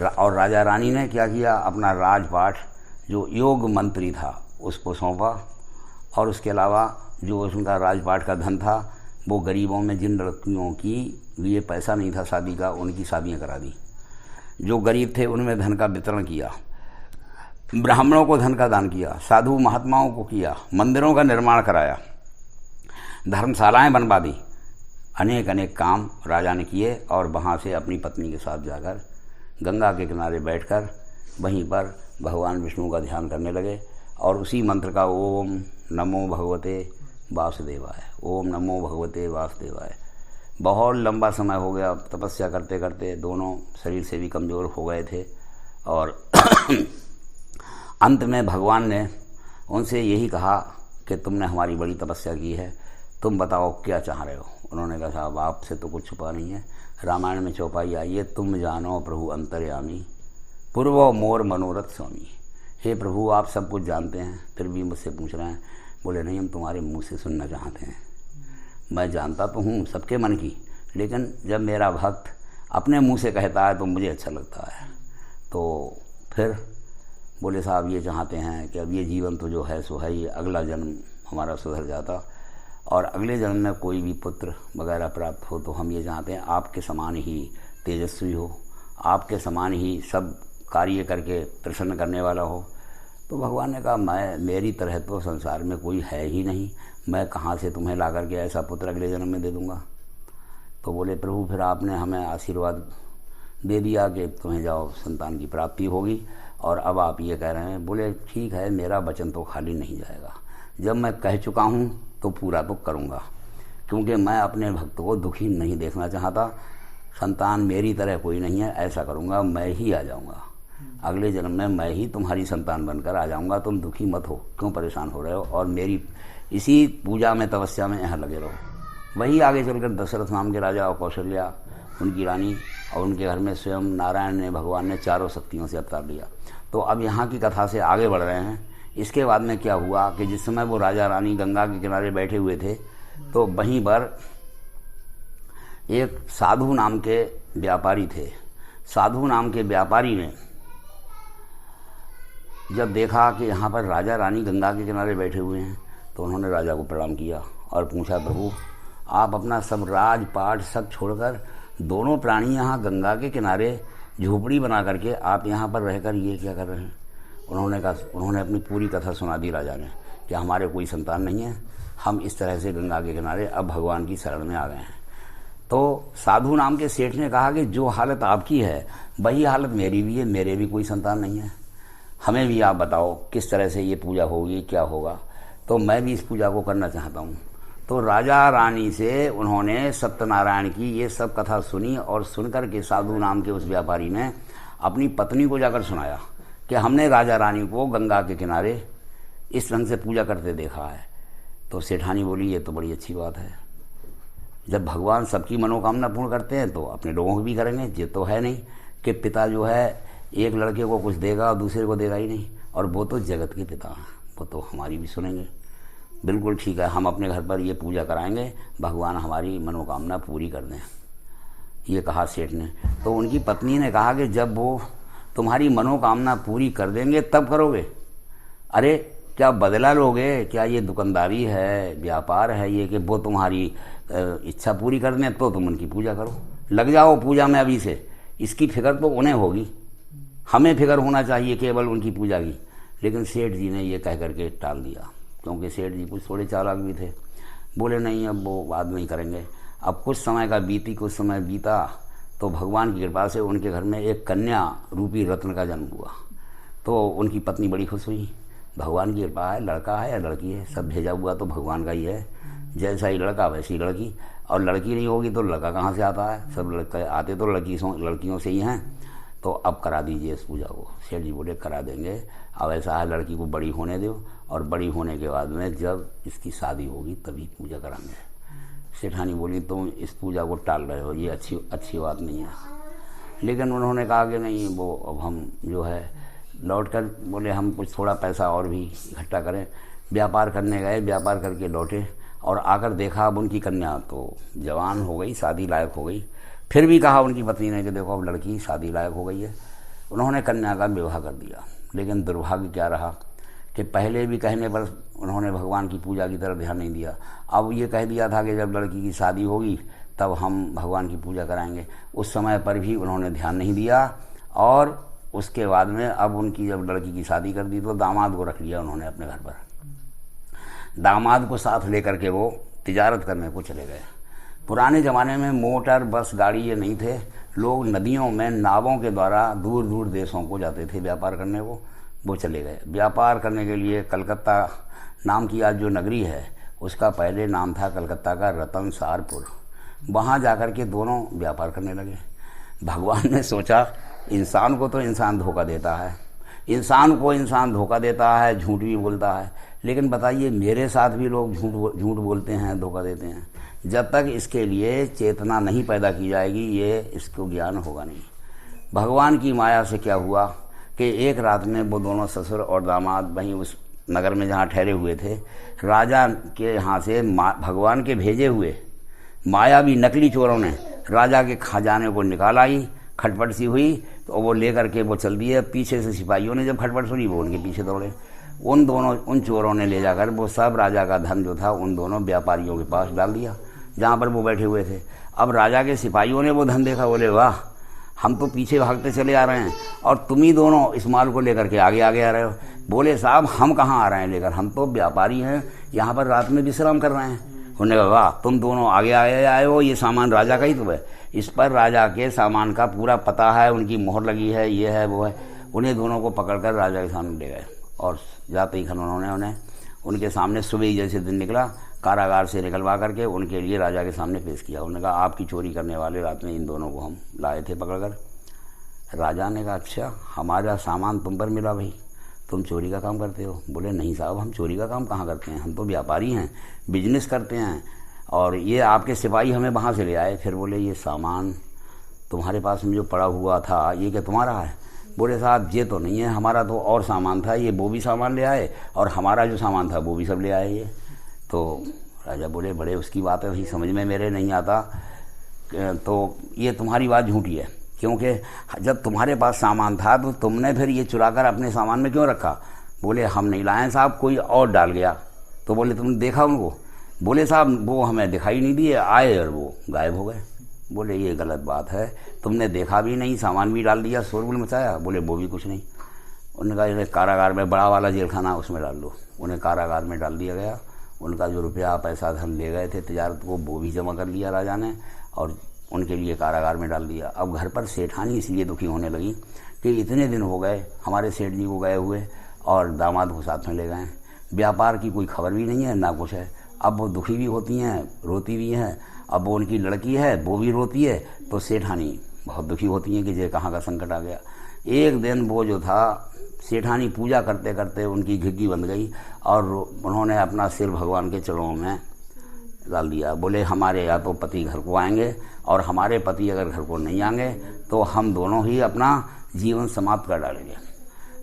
और राजा रानी ने क्या किया, अपना राजपाट जो योग मंत्री था उसको सौंपा, और उसके अलावा जो उनका राजपाट का धन था वो गरीबों में जिन लड़कियों की लिए पैसा नहीं था शादी का, उनकी शादियां करा दी। जो गरीब थे उनमें धन का वितरण किया, ब्राह्मणों को धन का दान किया, साधु महात्माओं को किया, मंदिरों का निर्माण कराया, धर्मशालाएं बनवा दी। अनेक अनेक काम राजा ने किए और वहाँ से अपनी पत्नी के साथ जाकर गंगा के किनारे बैठकर वहीं पर भगवान विष्णु का ध्यान करने लगे और उसी मंत्र का ओम नमो भगवते वासुदेवाय, ओम नमो भगवते वासुदेवाय। बहुत लंबा समय हो गया तपस्या करते करते, दोनों शरीर से भी कमज़ोर हो गए थे और अंत में भगवान ने उनसे यही कहा कि तुमने हमारी बड़ी तपस्या की है, तुम बताओ क्या चाह रहे हो। उन्होंने कहा साहब आपसे तो कुछ छुपा नहीं है, रामायण में चौपाई आई है, तुम जानो प्रभु अंतर्यामी पूर्वो मोर मनोरथ स्वामी। हे प्रभु आप सब कुछ जानते हैं फिर भी मुझसे पूछ रहे हैं। बोले नहीं, हम तुम्हारे मुंह से सुनना चाहते हैं। मैं जानता तो हूँ सबके मन की, लेकिन जब मेरा भक्त अपने मुंह से कहता है तो मुझे अच्छा लगता है। तो फिर बोले साहब ये चाहते हैं कि अब ये जीवन तो जो है सो है, ये अगला जन्म हमारा सुधर जाता और अगले जन्म में कोई भी पुत्र वगैरह प्राप्त हो तो हम ये चाहते हैं आपके समान ही तेजस्वी हो, आपके समान ही सब कार्य करके प्रसन्न करने वाला हो। तो भगवान ने कहा मेरी तरह तो संसार में कोई है ही नहीं, मैं कहाँ से तुम्हें ला करके ऐसा पुत्र अगले जन्म में दे दूँगा। तो बोले प्रभु फिर आपने हमें आशीर्वाद दे दिया कि तुम्हें जाओ संतान की प्राप्ति होगी और अब आप ये कह रहे हैं। बोले ठीक है, मेरा वचन तो खाली नहीं जाएगा, जब मैं कह चुका हूँ तो पूरा तो करूँगा, क्योंकि मैं अपने भक्त को दुखी नहीं देखना चाहता। संतान मेरी तरह कोई नहीं है, ऐसा करूँगा मैं ही आ जाऊँगा अगले जन्म में, मैं ही तुम्हारी संतान बनकर आ जाऊँगा, तुम दुखी मत हो, क्यों परेशान हो रहे हो, और मेरी इसी पूजा में तपस्या में यहाँ लगे रहो। वही आगे चलकर दशरथ नाम के राजा और कौशल्या उनकी रानी और उनके घर में स्वयं नारायण ने भगवान ने चारों शक्तियों से अवतार लिया। तो अब यहाँ की कथा से आगे बढ़ रहे हैं। इसके बाद में क्या हुआ कि जिस समय वो राजा रानी गंगा के किनारे बैठे हुए थे तो वहीं पर एक साधु नाम के व्यापारी थे। साधु नाम के व्यापारी ने जब देखा कि यहाँ पर राजा रानी गंगा के किनारे बैठे हुए हैं तो उन्होंने राजा को प्रणाम किया और पूछा प्रभु आप अपना सब राजपाट सब छोड़कर दोनों प्राणी यहाँ गंगा के किनारे झोपड़ी बना करके आप यहाँ पर रहकर ये क्या कर रहे हैं। उन्होंने अपनी पूरी कथा सुना दी राजा ने कि हमारे कोई संतान नहीं है, हम इस तरह से गंगा के किनारे अब भगवान की शरण में आ गए हैं। तो साधु नाम के सेठ ने कहा कि जो हालत आपकी है वही हालत मेरी भी है, मेरे भी कोई संतान नहीं है, हमें भी आप बताओ किस तरह से ये पूजा होगी, क्या होगा। तो मैं भी इस पूजा को करना चाहता हूँ। तो राजा रानी से उन्होंने सत्यनारायण की ये सब कथा सुनी और सुनकर के साधु नाम के उस व्यापारी ने अपनी पत्नी को जाकर सुनाया कि हमने राजा रानी को गंगा के किनारे इस ढंग से पूजा करते देखा है। तो सेठानी बोली ये तो बड़ी अच्छी बात है, जब भगवान सबकी मनोकामना पूर्ण करते हैं तो अपने लोगों को भी करेंगे। ये तो है नहीं कि पिता जो है एक लड़के को कुछ देगा और दूसरे को देगा ही नहीं, और वो तो जगत के पिता हैं, वो तो हमारी भी सुनेंगे। बिल्कुल ठीक है, हम अपने घर पर ये पूजा कराएंगे, भगवान हमारी मनोकामना पूरी कर दें, ये कहा सेठ ने। तो उनकी पत्नी ने कहा कि जब वो तुम्हारी मनोकामना पूरी कर देंगे तब करोगे। अरे क्या बदला लोगे, क्या ये दुकानदारी है, व्यापार है ये कि वो तुम्हारी इच्छा पूरी कर दें तो तुम उनकी पूजा करो, लग जाओ पूजा में अभी से। इसकी फिक्र तो उन्हें होगी, हमें फिक्र होना चाहिए केवल उनकी पूजा की। लेकिन सेठ जी ने ये कह करके टाल दिया, क्योंकि सेठ जी कुछ थोड़े चालाक भी थे। बोले नहीं अब वो बाद में ही करेंगे। अब कुछ समय बीता तो भगवान की कृपा से उनके घर में एक कन्या रूपी रत्न का जन्म हुआ। तो उनकी पत्नी बड़ी खुश हुई, भगवान की कृपा है, लड़का है या लड़की है, सब भेजा हुआ तो भगवान का ही है, जैसा ही लड़का वैसी लड़की, और लड़की नहीं होगी तो लड़का कहाँ से आता है, सब लड़के आते तो लड़कियों से ही हैं। तो अब करा दीजिए इस पूजा को। सेठ जी बोले करा देंगे, अब ऐसा है लड़की को बड़ी होने दो और बड़ी होने के बाद में जब इसकी शादी होगी तभी पूजा कराएंगे। सेठानी बोली तुम इस पूजा को टाल रहे हो, ये अच्छी बात नहीं है। लेकिन उन्होंने कहा कि नहीं वो अब हम जो है लौट कर बोले हम कुछ थोड़ा पैसा और भी इकट्ठा करें। व्यापार करने गए, व्यापार करके लौटे और आकर देखा अब उनकी कन्या तो जवान हो गई, शादी लायक हो गई। फिर भी कहा उनकी पत्नी ने कि देखो अब लड़की शादी लायक हो गई है, उन्होंने कन्या का विवाह कर दिया। लेकिन दुर्भाग्य क्या रहा कि पहले भी कहने पर उन्होंने भगवान की पूजा की तरफ ध्यान नहीं दिया। अब ये कह दिया था कि जब लड़की की शादी होगी तब हम भगवान की पूजा कराएंगे। उस समय पर भी उन्होंने ध्यान नहीं दिया और उसके बाद में अब उनकी जब लड़की की शादी कर दी तो दामाद को रख लिया उन्होंने अपने घर पर। दामाद को साथ लेकर के वो तिजारत करने को चले गए। पुराने ज़माने में मोटर बस गाड़ी ये नहीं थे। लोग नदियों में नावों के द्वारा दूर दूर देशों को जाते थे व्यापार करने को। वो चले गए व्यापार करने के लिए। कलकत्ता नाम की आज जो नगरी है उसका पहले नाम था कलकत्ता का रतनसारपुर। वहाँ जाकर के दोनों व्यापार करने लगे। भगवान ने सोचा इंसान को तो इंसान धोखा देता है, इंसान को इंसान धोखा देता है, झूठ भी बोलता है, लेकिन बताइए मेरे साथ भी लोग झूठ बोलते हैं, धोखा देते हैं। जब तक इसके लिए चेतना नहीं पैदा की जाएगी ये इसको ज्ञान होगा नहीं। भगवान की माया से क्या हुआ कि एक रात में वो दोनों ससुर और दामाद वहीं उस नगर में जहाँ ठहरे हुए थे, राजा के यहाँ से भगवान के भेजे हुए मायावी नकली चोरों ने राजा के खजाने को निकाल आई। खटपट सी हुई तो वो लेकर के वो चल दिए। पीछे से सिपाहियों ने जब खटपट सुनी वो उनके पीछे दौड़े। उन चोरों ने ले जाकर वो सब राजा का धन जो था उन दोनों व्यापारियों के पास डाल दिया जहाँ पर वो बैठे हुए थे। अब राजा के सिपाहियों ने वो धन देखा, बोले वाह हम तो पीछे भागते चले आ रहे हैं और तुम ही दोनों इस माल को लेकर के आगे आगे आ रहे हो। बोले साहब हम कहाँ आ रहे हैं लेकर, हम तो व्यापारी हैं, यहाँ पर रात में विश्राम कर रहे हैं। उन्होंने कहा वाह तुम दोनों आगे आए आए हो, ये सामान राजा का ही तो है। इस पर राजा के सामान का पूरा पता है, उनकी मोहर लगी है, ये है वो है। उन्हें दोनों को पकड़कर राजा के सामने ले गए और जाते ही उन्होंने उन्हें उनके सामने सुबह ही जैसे दिन निकला कारागार से निकलवा करके उनके लिए राजा के सामने पेश किया। उन्होंने कहा आपकी चोरी करने वाले रात में इन दोनों को हम लाए थे पकड़कर। राजा ने कहा अच्छा हमारा सामान तुम पर मिला भाई, तुम चोरी का काम करते हो? बोले नहीं साहब हम चोरी का काम कहाँ करते हैं, हम तो व्यापारी हैं, बिजनेस करते हैं और ये आपके सिपाही हमें वहाँ से ले आए। फिर बोले ये सामान तुम्हारे पास में जो पड़ा हुआ था ये क्या तुम्हारा है? बोले साहब ये तो नहीं है, हमारा तो और सामान था, ये वो भी सामान ले आए और हमारा जो सामान था वो भी सब ले आए ये। तो राजा बोले बड़े उसकी बात है, समझ में मेरे नहीं आता, तो ये तुम्हारी बात झूठी है, क्योंकि जब तुम्हारे पास सामान था तो तुमने फिर ये चुरा कर अपने सामान में क्यों रखा? बोले हम नहीं लाए साहब, कोई और डाल गया। तो बोले तुमने देखा उनको? बोले साहब वो हमें दिखाई नहीं दिए, आए और वो गायब हो गए। बोले ये गलत बात है, तुमने देखा भी नहीं, सामान भी डाल दिया, शोरगुल मचाया। बोले वो भी कुछ नहीं। उन्होंने कहा इन्हें कारागार में बड़ा वाला जेल खाना उसमें डाल दो। उन्हें कारागार में डाल दिया गया। उनका जो रुपया पैसा धन ले गए थे तिजारत को वो भी जमा कर लिया राजा ने और उनके लिए कारागार में डाल दिया। अब घर पर सेठानी इसलिए दुखी होने लगी कि इतने दिन हो गए हमारे सेठ जी को गए हुए और दामाद को साथ में ले गए, व्यापार की कोई खबर भी नहीं है ना कुछ है। अब वो दुखी भी होती हैं, रोती भी हैं। अब वो उनकी लड़की है वो भी रोती है, तो सेठानी बहुत दुखी होती हैं कि ये कहाँ का संकट आ गया। एक दिन वो जो था सेठानी पूजा करते करते उनकी घिग्गी बंध गई और उन्होंने अपना सिर भगवान के चरणों में डाल दिया। बोले हमारे या तो पति घर को आएंगे और हमारे पति अगर घर को नहीं आएंगे तो हम दोनों ही अपना जीवन समाप्त कर डालेंगे।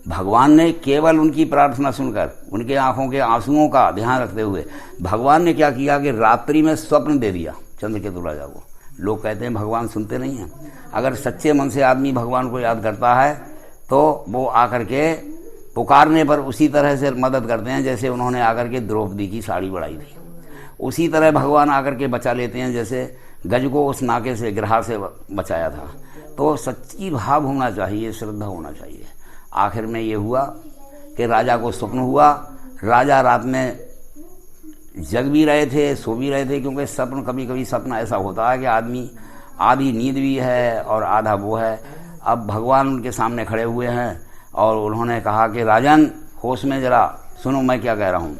भगवान ने केवल उनकी प्रार्थना सुनकर उनके आंखों के आंसुओं का ध्यान रखते हुए भगवान ने क्या किया कि रात्रि में स्वप्न दे दिया चंद्रकेतु राजा को। लोग कहते हैं भगवान सुनते नहीं हैं। अगर सच्चे मन से आदमी भगवान को याद करता है तो वो आकर के पुकारने पर उसी तरह से मदद करते हैं जैसे उन्होंने आकर के द्रौपदी की साड़ी बढ़ाई थी। उसी तरह भगवान आकर के बचा लेते हैं जैसे गज को उस नाके से गिरहा से बचाया था। तो सच्ची भाव होना चाहिए, श्रद्धा होना चाहिए। आखिर में ये हुआ कि राजा को स्वप्न हुआ। राजा रात में जग भी रहे थे, सो भी रहे थे, क्योंकि स्वप्न कभी कभी सपना ऐसा होता है कि आदमी आधी नींद भी है और आधा वो है। अब भगवान उनके सामने खड़े हुए हैं और उन्होंने कहा कि राजन होश में जरा सुनो मैं क्या कह रहा हूँ।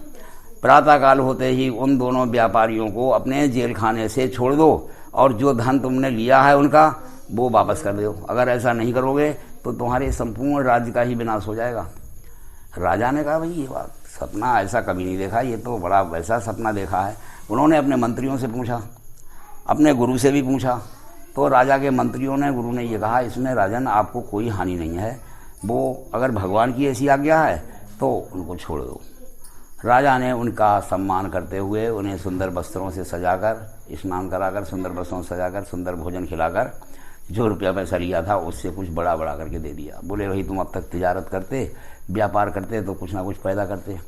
प्रातःकाल होते ही उन दोनों व्यापारियों को अपने जेल खाने से छोड़ दो और जो धन तुमने लिया है उनका वो वापस कर दो। अगर ऐसा नहीं करोगे तो तुम्हारे संपूर्ण राज्य का ही विनाश हो जाएगा। राजा ने कहा भाई ये बात सपना ऐसा कभी नहीं देखा, ये तो बड़ा वैसा सपना देखा है। उन्होंने अपने मंत्रियों से पूछा, अपने गुरु से भी पूछा, तो राजा के मंत्रियों ने गुरु ने ये कहा इसमें राजन आपको कोई हानि नहीं है, वो अगर भगवान की ऐसी आज्ञा है तो उनको छोड़ दो। राजा ने उनका सम्मान करते हुए उन्हें सुंदर वस्त्रों से सजाकर, स्नान कराकर, सुंदर वस्त्रों से सजाकर, सुंदर भोजन खिलाकर जो रुपया पैसा लिया था उससे कुछ बड़ा बड़ा करके दे दिया। बोले भाई तुम अब तक तिजारत करते, व्यापार करते तो कुछ ना कुछ पैदा करते।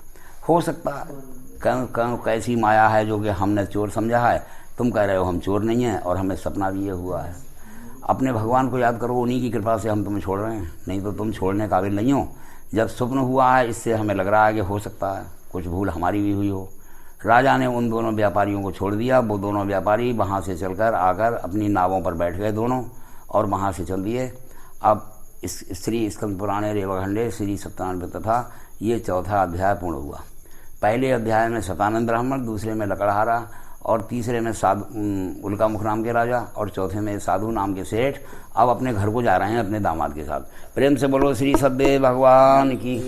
हो सकता है कैसी माया है जो कि हमने चोर समझा है, तुम कह रहे हो हम चोर नहीं हैं और हमें सपना भी ये हुआ है। अपने भगवान को याद करो, उन्हीं की कृपा से हम तुम्हें छोड़ रहे हैं, नहीं तो तुम छोड़ने काबिल नहीं हो। जब स्वप्न हुआ है इससे हमें लग रहा है कि हो सकता है कुछ भूल हमारी भी हुई हो। राजा ने उन दोनों व्यापारियों को छोड़ दिया। वो दोनों व्यापारी वहाँ से चलकर आकर अपनी नावों पर बैठ गए दोनों और वहाँ से चल दिए। अब इस श्री स्कंद पुराणे रेवाखंडे श्री 97 तथा ये चौथा अध्याय पूर्ण हुआ। पहले अध्याय में शतानंद ब्राह्मण, दूसरे में लकड़हारा और तीसरे में साधु उल्का मुख नाम के राजा और चौथे में साधु नाम के सेठ अब अपने घर को जा रहे हैं अपने दामाद के साथ। प्रेम से बोलो श्री सद्देव भगवान की।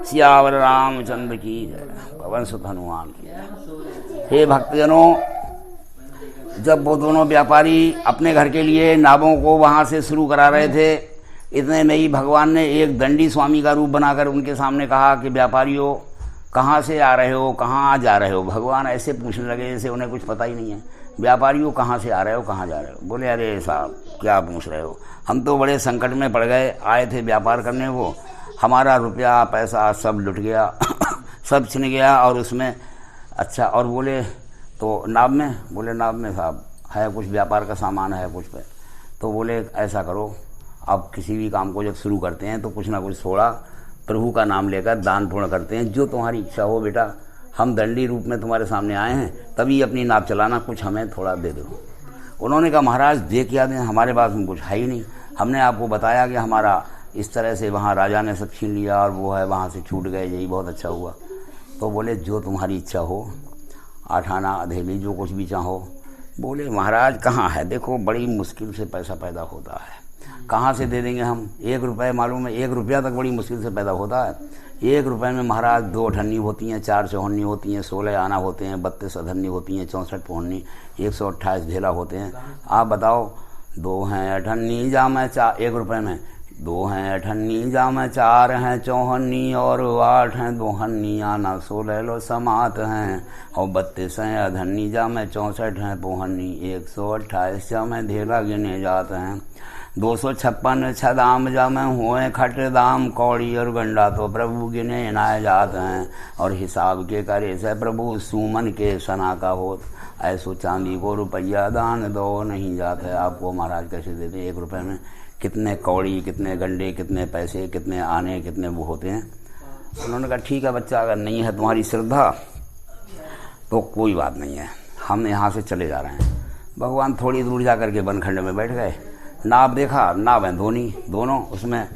सियावर रामचंद्र की जय, पवन सुत हनुमान की जय। हे भक्तजनों, जब वो दोनों व्यापारी अपने घर के लिए नावों को वहाँ से शुरू करा रहे थे, इतने में ही भगवान ने एक दंडी स्वामी का रूप बनाकर उनके सामने कहा कि व्यापारियों कहाँ से आ रहे हो, कहाँ जा रहे हो। भगवान ऐसे पूछने लगे जैसे उन्हें कुछ पता ही नहीं है। व्यापारियों कहाँ से आ रहे हो, कहाँ जा रहे हो। बोले अरे साहब क्या पूछ रहे हो, हम तो बड़े संकट में पड़ गए, आए थे व्यापार करने, वो हमारा रुपया पैसा सब लुट गया सब छिन गया और उसमें अच्छा। और बोले तो नाव में, बोले नाव में साहब है कुछ व्यापार का सामान है कुछ पे। तो बोले ऐसा करो, आप किसी भी काम को जब शुरू करते हैं तो कुछ ना कुछ थोड़ा प्रभु का नाम लेकर दान पुण्य करते हैं, जो तुम्हारी इच्छा हो बेटा। हम दंडी रूप में तुम्हारे सामने आए हैं, तभी अपनी नाव चलाना, कुछ हमें थोड़ा दे दो। उन्होंने कहा महाराज दे क्या दें, हमारे पास में कुछ है ही नहीं। हमने आपको बताया कि हमारा इस तरह से वहाँ राजा ने सब छीन लिया और वो है वहाँ से छूट गए, यही बहुत अच्छा हुआ। तो बोले जो तुम्हारी इच्छा हो, 8 आना अधेली जो कुछ भी चाहो। बोले महाराज कहाँ है, देखो बड़ी मुश्किल से पैसा पैदा होता है, कहाँ से दे देंगे हम। 1 रुपये मालूम है, 1 रुपया तक बड़ी मुश्किल से पैदा होता है। 1 रुपये में महाराज 2 अठन्नी होती हैं, 4 चौहन्नी होती हैं, 16 आना होते हैं, 32 अधन्नी होती हैं, 64 पौहन्नी, 128 ढेला होते हैं। आप बताओ, 2 हैं अठन्नी जाम 1 रुपये में 2 हैं अठन्नी जाम 4 हैं चौहन्नी और 8 हैं दोहन्नी, आना 16 लो समात हैं और 32 हैं अधन्नी जाम 64 हैं पोहन्नी, 128 जाम ढेला गिने जाते हैं। 256 छदाम जाम हुए खट दाम, कौड़ी और गंडा तो प्रभु गिने नाए जाते हैं और हिसाब के करे से प्रभु सुमन के सना का होत, ऐसो चांदी को रुपया दान दो नहीं जाते। आपको महाराज कैसे देते 1 रुपये में कितने कौड़ी, कितने गंडे, कितने पैसे, कितने आने, कितने वो होते हैं। उन्होंने कहा ठीक है बच्चा, अगर नहीं है तुम्हारी श्रद्धा तो कोई बात नहीं है, हम यहाँ से चले जा रहे हैं। भगवान थोड़ी दूर जा करके बनखंड में बैठ गए। नाव देखा, नाव है दोनों, उसमें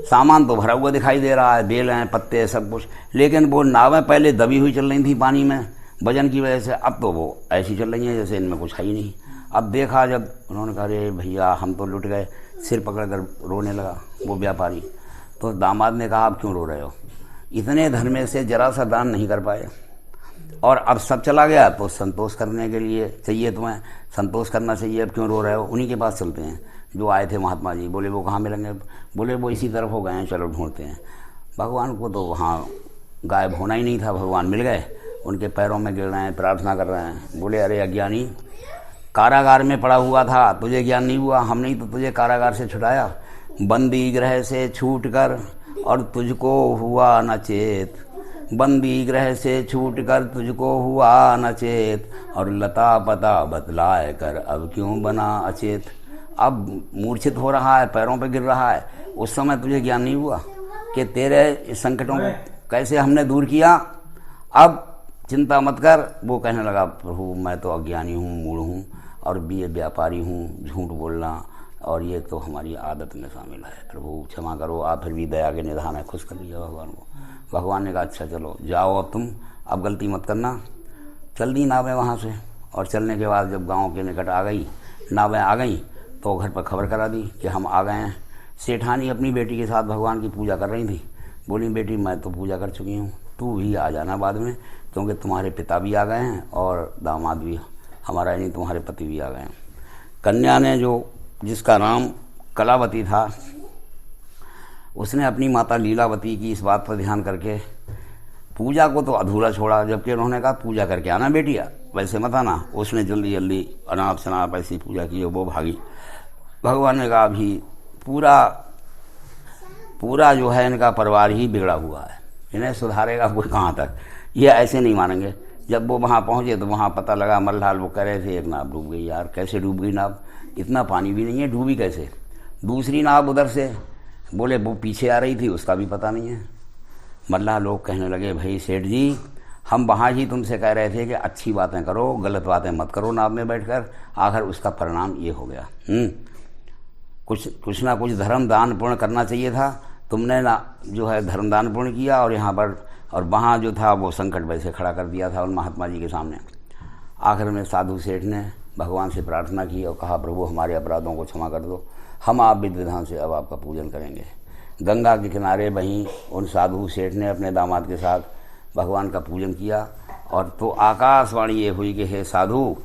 सामान तो भरा हुआ दिखाई दे रहा है, बेल हैं, पत्ते, सब कुछ, लेकिन वो नावें पहले दबी हुई चल रही थी पानी में वजन की वजह से, अब तो वो ऐसी चल रही हैं जैसे इनमें कुछ है ही नहीं। अब देखा जब, उन्होंने कहा अरे भैया हम तो लुट गए, सिर पकड़कर रोने लगा वो व्यापारी। तो दामाद ने कहा आप क्यों रो रहे हो, इतने धन में से जरा सा दान नहीं कर पाए और अब सब चला गया, तो संतोष करने के लिए चाहिए, तुम्हें संतोष करना चाहिए, अब क्यों रो रहे हो। उन्हीं के पास चलते हैं जो आए थे महात्मा जी। बोले वो कहाँ मिलेंगे, बोले वो इसी तरफ हो गए हैं, चलो ढूंढते हैं। भगवान को तो वहाँ गायब होना ही नहीं था, भगवान मिल गए, उनके पैरों में गिर रहे हैं, प्रार्थना कर रहे हैं। बोले अरे अज्ञानी, कारागार में पड़ा हुआ था, तुझे ज्ञान नहीं हुआ, हमने ही तो तुझे कारागार से छुड़ाया, बंदी गृह से छूट कर और तुझको हुआ न चेत, बंदी गृह से छूट कर तुझको हुआ न चेत, और लता पता बतलाए कर अब क्यों बना अचेत। अब मूर्छित हो रहा है, पैरों पे गिर रहा है, उस समय तुझे ज्ञान नहीं हुआ कि तेरे संकटों को कैसे हमने दूर किया। अब चिंता मत कर। वो कहने लगा प्रभु मैं तो अज्ञानी हूँ, मूढ़ हूँ और ये व्यापारी हूँ, झूठ बोलना और ये तो हमारी आदत में शामिल है, प्रभु क्षमा करो। आप फिर भी दया के निधान है, खुश कर लिया भगवान को। भगवान ने कहा अच्छा चलो जाओ, अब तुम अब गलती मत करना। चल दी नावें वहाँ से, और चलने के बाद जब गाँव के निकट आ गई, नावें आ गई, तो घर पर खबर करा दी कि हम आ गए हैं। सेठानी अपनी बेटी के साथ भगवान की पूजा कर रही थी। बोली बेटी मैं तो पूजा कर चुकी हूँ, तू भी आ जाना बाद में, क्योंकि तुम्हारे पिता भी आ गए हैं और दामाद भी, हमारा नहीं तुम्हारे पति भी आ गए हैं। कन्या ने जो जिसका नाम कलावती था, उसने अपनी माता लीलावती की इस बात पर ध्यान करके पूजा को तो अधूरा छोड़ा, जबकि उन्होंने कहा पूजा करके आना बेटिया, वैसे मत आना। उसने जल्दी जल्दी अनाप शनाप ऐसी पूजा की, वो भागी। भगवान ने कहा अभी पूरा जो है इनका परिवार ही बिगड़ा हुआ है, इन्हें सुधारेगा कोई कहाँ तक, ये ऐसे नहीं मानेंगे। जब वो वहाँ पहुँचे तो वहाँ पता लगा मल्हाल वो कह रहे थे एक नाव डूब गई। यार कैसे डूब गई नाव, इतना पानी भी नहीं है, डूबी कैसे? दूसरी नाव उधर से बोले वो पीछे आ रही थी, उसका भी पता नहीं है। मल्लाह लोग कहने लगे भाई सेठ जी, हम वहाँ ही तुमसे कह रहे थे कि अच्छी बातें करो, गलत बातें मत करो नाव में बैठकर, आखिर उसका परिणाम ये हो गया। कुछ ना कुछ धर्म दान पुण्य करना चाहिए था, तुमने ना जो है धर्म दान पुण्य किया और यहाँ पर और वहाँ जो था वो संकट वैसे खड़ा कर दिया था उन महात्मा जी के सामने। आखिर में साधु सेठ ने भगवान से प्रार्थना की और कहा प्रभु हमारे अपराधों को क्षमा कर दो, हम आप विधि विधान से अब आपका पूजन करेंगे। गंगा के किनारे वहीं उन साधु सेठ ने अपने दामाद के साथ भगवान का पूजन किया और तो आकाशवाणी ये हुई कि हे साधु,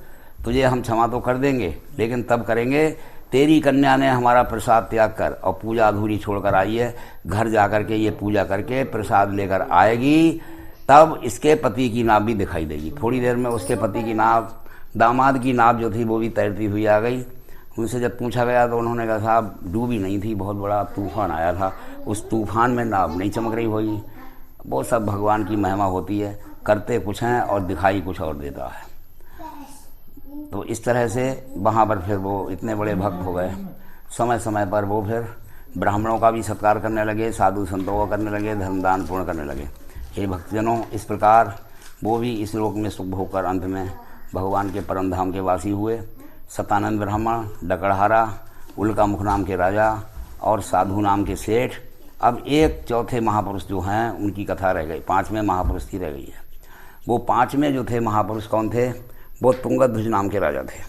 तुझे हम क्षमा तो कर देंगे, लेकिन तब करेंगे तेरी कन्या ने हमारा प्रसाद त्याग कर और पूजा अधूरी छोड़कर आई है, घर जाकर के ये पूजा करके प्रसाद लेकर आएगी, तब इसके पति की नाव भी दिखाई देगी। थोड़ी देर में उसके पति की नाव, दामाद की नाव जो थी वो भी तैरती हुई आ गई। उनसे जब पूछा गया तो उन्होंने कहा साहब डूबी नहीं थी, बहुत बड़ा तूफान आया था, उस तूफान में नाव नहीं चमक रही होगी। वो सब भगवान की महिमा होती है, करते कुछ हैं और दिखाई कुछ और देता है। तो इस तरह से वहाँ पर फिर वो इतने बड़े भक्त हो गए, समय समय पर वो फिर ब्राह्मणों का भी सत्कार करने लगे, साधु संतों का करने लगे, धर्मदान पूर्ण करने लगे। हे भक्तजनों, इस प्रकार वो भी इस लोक में सुख भोग कर अंत में भगवान के परम धाम के वासी हुए। सतानंद ब्राह्मण, डकड़हारा, उल्का मुख नाम के राजा और साधु नाम के सेठ। अब एक चौथे महापुरुष जो हैं उनकी कथा रह गई, पांचवें महापुरुष की रह गई है। वो पांचवें जो थे महापुरुष कौन थे? वो तुंगध्वज नाम के राजा थे।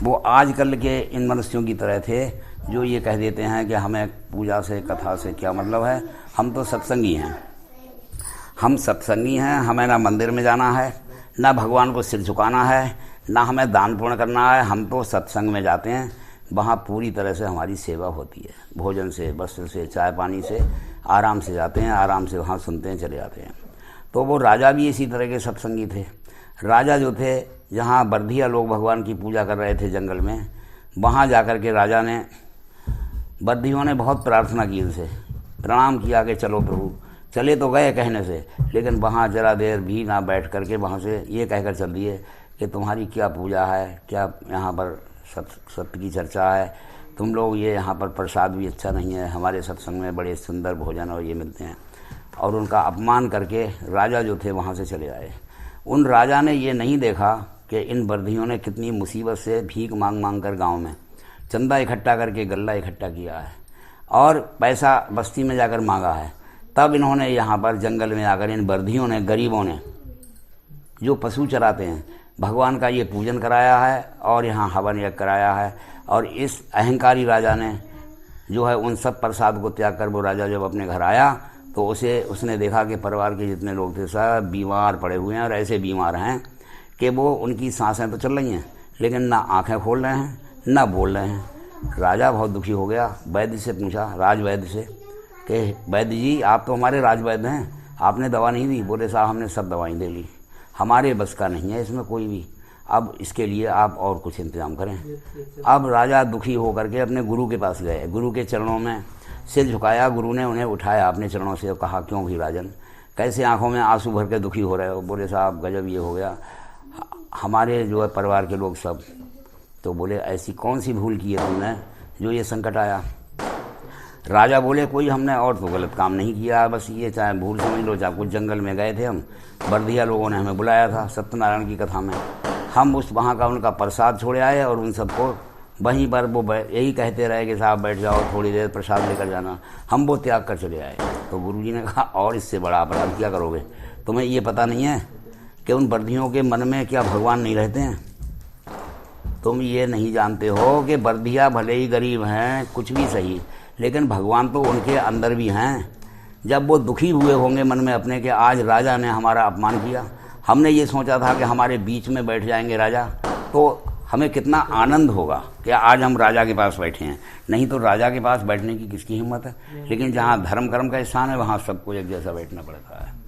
वो आजकल के इन मनुष्यों की तरह थे जो ये कह देते हैं कि हमें पूजा से कथा से क्या मतलब है, हम तो सत्संगी हैं, हम सत्संगी हैं, हमें ना मंदिर में जाना है, ना भगवान को सिर झुकाना है, ना हमें दान पुण्य करना है, हम तो सत्संग में जाते हैं, वहाँ पूरी तरह से हमारी सेवा होती है, भोजन से, वस्त्र से, चाय पानी से, आराम से जाते हैं, आराम से वहाँ सुनते हैं, चले जाते हैं। तो वो राजा भी इसी तरह के सत्संगी थे। राजा जो थे, जहाँ बर्धिया लोग भगवान की पूजा कर रहे थे जंगल में, वहाँ जाकर के राजा ने, बर्धियों ने बहुत प्रार्थना की, उनसे प्रणाम किया कि चलो प्रभु। चले तो गए कहने से, लेकिन वहाँ जरा देर भी ना बैठ करके वहाँ से ये कहकर चल दिए कि तुम्हारी क्या पूजा है, क्या यहाँ पर सत्य की चर्चा है, तुम लोग ये यहाँ पर प्रसाद भी अच्छा नहीं है, हमारे सत्संग में बड़े सुंदर भोजन और ये मिलते हैं। और उनका अपमान करके राजा जो थे वहाँ से चले आए। उन राजा ने ये नहीं देखा कि इन बर्धियों ने कितनी मुसीबत से भीख मांग मांग कर गाँव में चंदा इकट्ठा करके गल्ला इकट्ठा किया है और पैसा बस्ती में जाकर मांगा है। तब इन्होंने यहाँ पर जंगल में आकर इन बर्धियों ने, गरीबों ने, जो पशु चराते हैं, भगवान का ये पूजन कराया है और यहाँ हवन यज्ञ कराया है। और इस अहंकारी राजा ने जो है उन सब प्रसाद को त्याग कर वो राजा जब अपने घर आया तो उसने देखा कि परिवार के जितने लोग थे सब बीमार पड़े हुए हैं और ऐसे बीमार हैं कि वो उनकी सांसें तो चल रही हैं लेकिन ना आंखें खोल रहे हैं, ना बोल रहे हैं। राजा बहुत दुखी हो गया, वैद्य से पूछा, राजवैद्य से, कि वैद्य जी आप तो हमारे राजवैद्य हैं, आपने दवा नहीं दी? बोले साहब हमने सब दवाएं दे ली, हमारे बस का नहीं है इसमें कोई भी, अब इसके लिए आप और कुछ इंतजाम करें। अब राजा दुखी होकर के अपने गुरु के पास गए, गुरु के चरणों में सिर झुकाया, गुरु ने उन्हें उठाया अपने चरणों से और कहा क्यों भी राजन, कैसे आंखों में आंसू भर के दुखी हो रहे हो? बोले साहब गजब ये हो गया, हमारे जो है परिवार के लोग सब। तो बोले ऐसी कौन सी भूल की है तुमने जो ये संकट आया? राजा बोले कोई हमने और तो गलत काम नहीं किया, बस ये चाहे भूल समझ लो, चाहे कुछ जंगल में गए थे हम, बर्धिया लोगों ने हमें बुलाया था सत्यनारायण की कथा में, हम उस वहाँ का उनका प्रसाद छोड़े आए और उन सबको वहीं पर वो यही कहते रहे कि साहब बैठ जाओ थोड़ी देर प्रसाद लेकर जाना, हम वो त्याग कर चले आए। तो गुरुजी ने कहा और इससे बड़ा अपराध क्या करोगे? तुम्हें ये पता नहीं है कि उन बर्धियों के मन में क्या भगवान नहीं रहते हैं? तुम ये नहीं जानते हो कि बर्धिया भले ही गरीब हैं, कुछ भी सही, लेकिन भगवान तो उनके अंदर भी हैं। जब वो दुखी हुए होंगे मन में अपने कि आज राजा ने हमारा अपमान किया, हमने ये सोचा था कि हमारे बीच में बैठ जाएंगे राजा, तो हमें कितना आनंद होगा कि आज हम राजा के पास बैठे हैं। नहीं तो राजा के पास बैठने की किसकी हिम्मत है। लेकिन जहाँ धर्म कर्म का स्थान है वहाँ सबको एक जैसा बैठना पड़ता है।